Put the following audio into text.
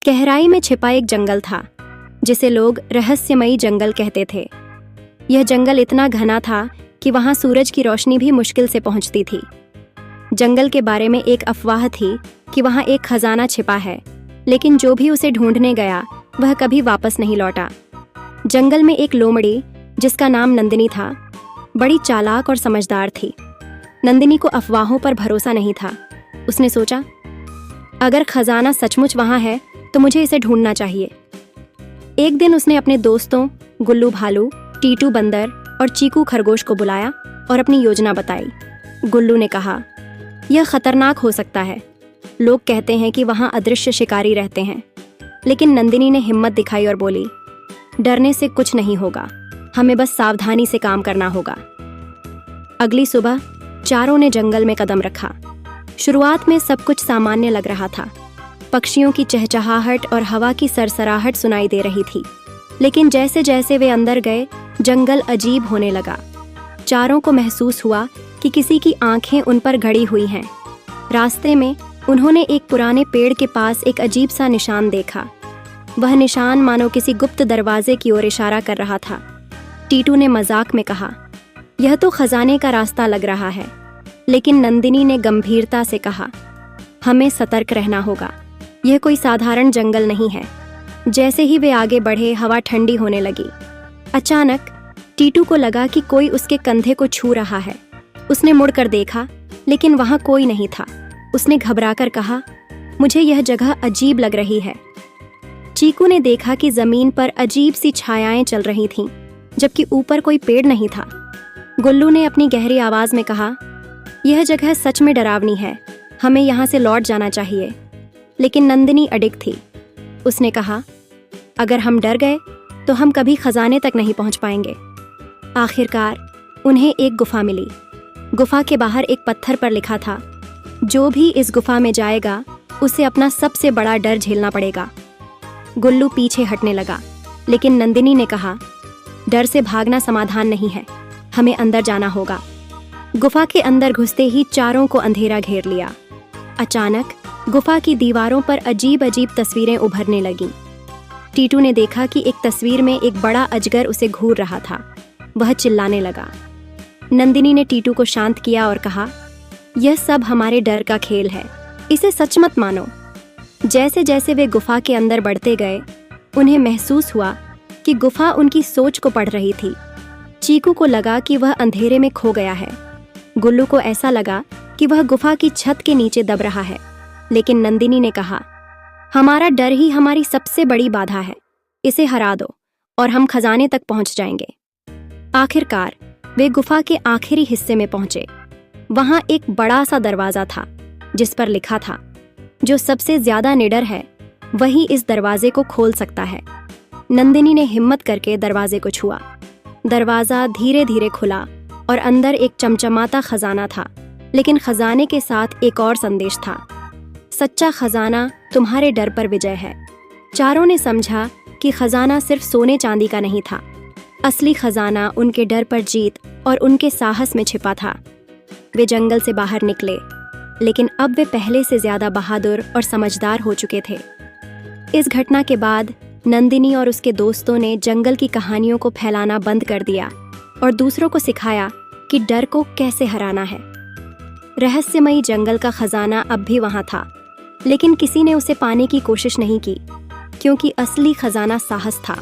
गहराई में छिपा एक जंगल था जिसे लोग रहस्यमयी जंगल कहते थे। यह जंगल इतना घना था कि वहां सूरज की रोशनी भी मुश्किल से पहुंचती थी। जंगल के बारे में एक अफवाह थी कि वहां एक खजाना छिपा है, लेकिन जो भी उसे ढूंढने गया वह कभी वापस नहीं लौटा। जंगल में एक लोमड़ी जिसका नाम नंदिनी था, बड़ी चालाक और समझदार थी। नंदिनी को अफवाहों पर भरोसा नहीं था। उसने सोचा, अगर खजाना सचमुच वहां है तो मुझे इसे ढूंढना चाहिए। एक दिन उसने अपने दोस्तों गुल्लू भालू, टीटू बंदर और चीकू खरगोश को बुलाया और अपनी योजना बताई। गुल्लू ने कहा, यह खतरनाक हो सकता है। लोग कहते हैं कि वहां अदृश्य शिकारी रहते हैं। लेकिन नंदिनी ने हिम्मत दिखाई और बोली, डरने से कुछ नहीं होगा, हमें बस सावधानी से काम करना होगा। अगली सुबह चारों ने जंगल में कदम रखा। शुरुआत में सब कुछ सामान्य लग रहा था। पक्षियों की चहचहाहट और हवा की सरसराहट सुनाई दे रही थी। लेकिन जैसे जैसे वे अंदर गए, जंगल अजीब होने लगा। चारों को महसूस हुआ कि किसी की आंखें उन पर गड़ी हुई हैं। रास्ते में उन्होंने एक पुराने पेड़ के पास एक अजीब सा निशान देखा। वह निशान मानो किसी गुप्त दरवाजे की ओर इशारा कर रहा था। टीटू ने मजाक में कहा, यह तो खजाने का रास्ता लग रहा है। लेकिन नंदिनी ने गंभीरता से कहा, हमें सतर्क रहना होगा, यह कोई साधारण जंगल नहीं है। जैसे ही वे आगे बढ़े, हवा ठंडी होने लगी। अचानक टीटू को लगा कि कोई उसके कंधे को छू रहा है। उसने मुड़कर देखा, लेकिन वहां कोई नहीं था। उसने घबराकर कहा, मुझे यह जगह अजीब लग रही है। चीकू ने देखा कि जमीन पर अजीब सी छायाएं चल रही थीं, जबकि ऊपर कोई पेड़ नहीं था। गुल्लू ने अपनी गहरी आवाज में कहा, यह जगह सच में डरावनी है, हमें यहाँ से लौट जाना चाहिए। लेकिन नंदिनी अडिग थी। उसने कहा, अगर हम डर गए तो हम कभी खजाने तक नहीं पहुंच पाएंगे। आखिरकार उन्हें एक गुफा मिली। गुफा के बाहर एक पत्थर पर लिखा था, जो भी इस गुफा में जाएगा उसे अपना सबसे बड़ा डर झेलना पड़ेगा। गुल्लू पीछे हटने लगा, लेकिन नंदिनी ने कहा, डर से भागना समाधान नहीं है, हमें अंदर जाना होगा। गुफा के अंदर घुसते ही चारों को अंधेरा घेर लिया। अचानक गुफा की दीवारों पर अजीब अजीब तस्वीरें उभरने लगीं। टीटू ने देखा कि एक तस्वीर में एक बड़ा अजगर उसे घूर रहा था। वह चिल्लाने लगा। नंदिनी ने टीटू को शांत किया और कहा, यह सब हमारे डर का खेल है, इसे सच मत मानो। जैसे जैसे वे गुफा के अंदर बढ़ते गए, उन्हें महसूस हुआ कि गुफा उनकी सोच को पढ़ रही थी। चीकू को लगा कि वह अंधेरे में खो गया है। गुल्लू को ऐसा लगा कि वह गुफा की छत के नीचे दब रहा है। लेकिन नंदिनी ने कहा, हमारा डर ही हमारी सबसे बड़ी बाधा है, इसे हरा दो और हम खजाने तक पहुंच जाएंगे। आखिरकार वे गुफा के आखिरी हिस्से में पहुंचे। वहां एक बड़ा सा दरवाजा था जिस पर लिखा था, जो सबसे ज्यादा निडर है वही इस दरवाजे को खोल सकता है। नंदिनी ने हिम्मत करके दरवाजे को छुआ। दरवाजा धीरे धीरे खुला और अंदर एक चमचमाता खजाना था। लेकिन खजाने के साथ एक और संदेश था, सच्चा खजाना तुम्हारे डर पर विजय है। चारों ने समझा कि खजाना सिर्फ सोने चांदी का नहीं था। असली खजाना उनके डर पर जीत और उनके साहस में छिपा था। वे जंगल से बाहर निकले, लेकिन अब वे पहले से ज्यादा बहादुर और समझदार हो चुके थे। इस घटना के बाद नंदिनी और उसके दोस्तों ने जंगल की कहानियों को फैलाना बंद कर दिया और दूसरों को सिखाया कि डर को कैसे हराना है। रहस्यमयी जंगल का खजाना अब भी वहां था, लेकिन किसी ने उसे पाने की कोशिश नहीं की, क्योंकि असली खजाना साहस था।